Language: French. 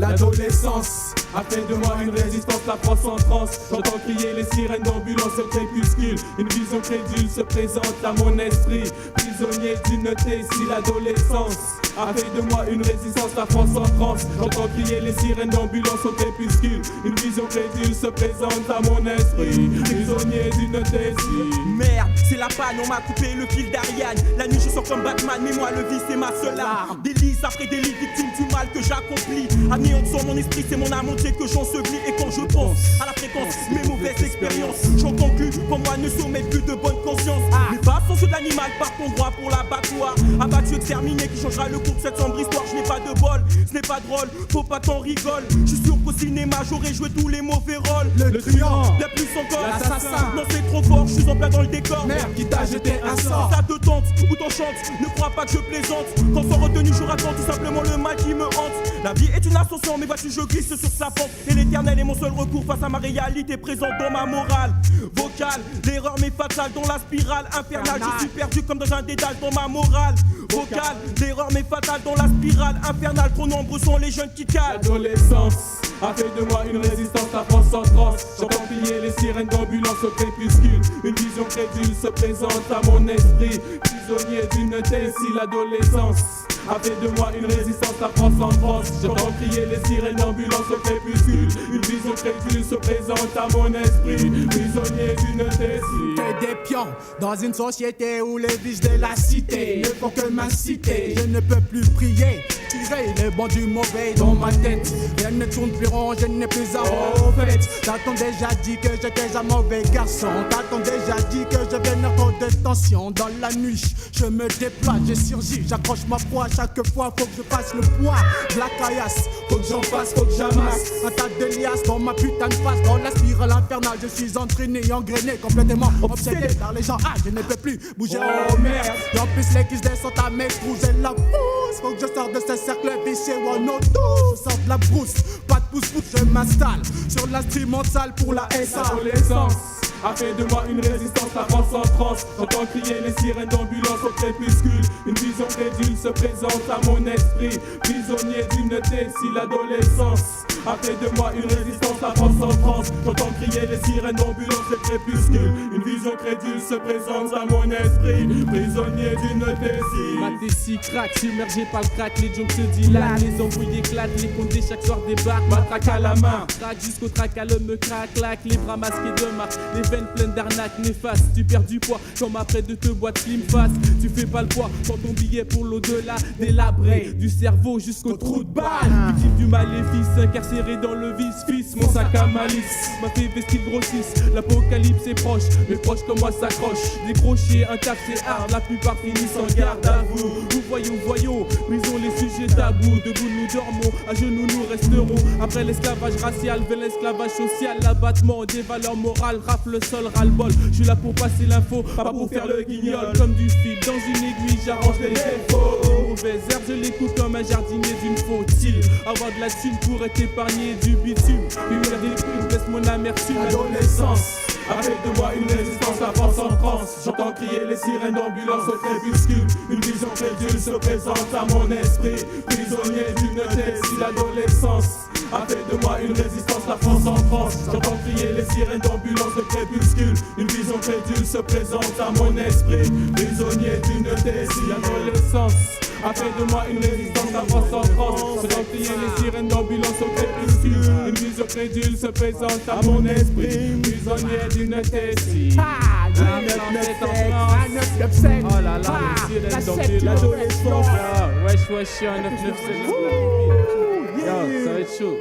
L'adolescence a fait de moi une résistance, la France en transe. J'entends crier les sirènes d'ambulance au crépuscule. Une vision crédule se présente à mon esprit. Prisonnier d'une tessie, l'adolescence a fait de moi une résistance, la France en transe. J'entends crier les sirènes d'ambulance au crépuscule. Une vision crédule se présente à mon esprit. Prisonnier d'une tessie. Merde, c'est la panne, on m'a coupé le fil d'Ariane. La nuit je sors comme Batman, mais moi le vice c'est ma seule arme. Délice après délit, victime du mal que j'accomplis. Anéantissant mon esprit, c'est mon âme entière que j'ensevelis. Et quand je pense à la fréquence, mes mauvaises expériences, j'en conclus, pour moi ne sommet plus de bonne conscience. Mes pas sont ceux de l'animal, par ton droit pour l'abattoir. Abattu, exterminé, qui changera le cours de cette sombre histoire. Je n'ai pas de bol, ce n'est pas drôle, faut pas t'en rigole. Je suis sûr qu'au cinéma j'aurais joué tous les mauvais rôles. Le truand, bien plus encore, l'assassin. Non c'est trop fort, je suis en plein dans le décor. Merde qui t'a jeté un sort. Ça te tente ou t'enchante, ne crois pas que je plaisante. Quand sans retenue je raconte tout simplement le mal qui me hante. La vie est une ascension, mais vois-tu je glisse sur sa pente. Et l'éternel est mon seul recours face à ma réalité présente dans ma morale. Vocale, l'erreur m'est fatale dans la spirale infernale. Je suis perdu comme dans un dédale dans ma morale. Vocale, l'erreur m'est fatale dans la spirale infernale. Trop nombreux sont les jeunes qui calent. L'adolescence a fait de moi une résistance, la France en transe. J'entends crier les sirènes d'ambulance au crépuscule. Une vision crédule se présente à mon esprit. Prisonnier d'une tessie, l'adolescence a fait de moi une résistance, la France en France. J'entends crier les sirènes d'ambulance au crépuscule. Une vision crédule se présente à mon esprit. Prisonnier d'une tessie. Que des pions dans une société où les vices de la cité ne font que m'inciter. Je ne peux plus prier, tirer les bons du mauvais dans ma tête. Rien ne tourne plus rond, je n'ai plus à au fait. T'as-t-on déjà dit que j'étais un mauvais garçon? T'as-t-on déjà dit que je viens trop de tension? Dans la nuit, je me déploie, je surgis, j'accroche ma proie. Chaque fois, faut que je fasse le poids de la caillasse. Faut que j'en fasse, faut que j'amasse un tas de liasses dans ma putain de face. Dans la spirale infernale, je suis entraîné, engrainé, complètement obsédé par les gens. Ah, je ne peux plus bouger, oh merde. Et en plus, les qui se descendent à mes trousses et la pousse. Faut que je sorte de ce cercle vicieux, oh non, tout. Je sors de la brousse, pas de pouce-pouce, je m'installe sur l'instrumental pour la SA. L'adolescence a fait de moi une résistance, la France en transe. J'entends crier les sirènes d'ambulance au crépuscule. Une vision crédule se présente à mon esprit. Prisonnier d'une tessie, l'adolescence a fait de moi une résistance, la France en France. J'entends crier les sirènes d'ambulance au crépuscule. Une vision crédule se présente à mon esprit. Prisonnier d'une tessie. Ma tessie craque, submergée par le crack. Les jokes se dilatent, les embrouilles éclatent. Les condés chaque soir débarquent, matraque à la main. Traque jusqu'au trac à l'homme me craque, claque. Les bras masqués de marque, les veines pleines d'arnaques néfastes. Tu perds du poids comme après de te boîte slim face. Tu fais pas le poids quand ton billet pour l'au-delà. Délabré du cerveau jusqu'au trou de balle. Victime du maléfice, incarcéré dans le vice. Fils, mon sac à malice m'a fait vestir grossisse. L'apocalypse est proche, mes proches comme moi s'accrochent. Décrocher un taf c'est hard, la plupart finissent en garde à vous. Voyons, brisons les sujets tabous. Debout nous dormons, à genoux nous resterons. Après l'esclavage racial, vers l'esclavage social. L'abattement des valeurs morales, rafle le sol, ras-le-bol. Je suis là pour passer l'info, pas pour faire le guignol. Comme du fil dans une aiguille, j'arrange les défauts. Mauvaises herbes, je les coupe comme un jardinier d'une faut-il avoir de la thune pour être épargné du bitume. Une rive, laisse mon amertume. L'adolescence a fait de moi une résistance, la France en France. J'entends crier les sirènes d'ambulance au crépuscule. Une vision crédule se présente à mon esprit. Prisonnier d'une tessie, l'adolescence a fait de moi une résistance, la France en France. J'entends crier les sirènes d'ambulance au crépuscule. Une vision crédule se présente à mon esprit. Prisonnier d'une tessie, l'adolescence a fait de moi une résistance, la France en France. J'entends crier les sirènes d'ambulance au crépuscule. Une vision crédule se présente à mon esprit. Prisonnier d'une tessie. Oh là là, les sirènes d'ambulance. L'adolescence. Wesh, 997. Yo, ça va être chaud.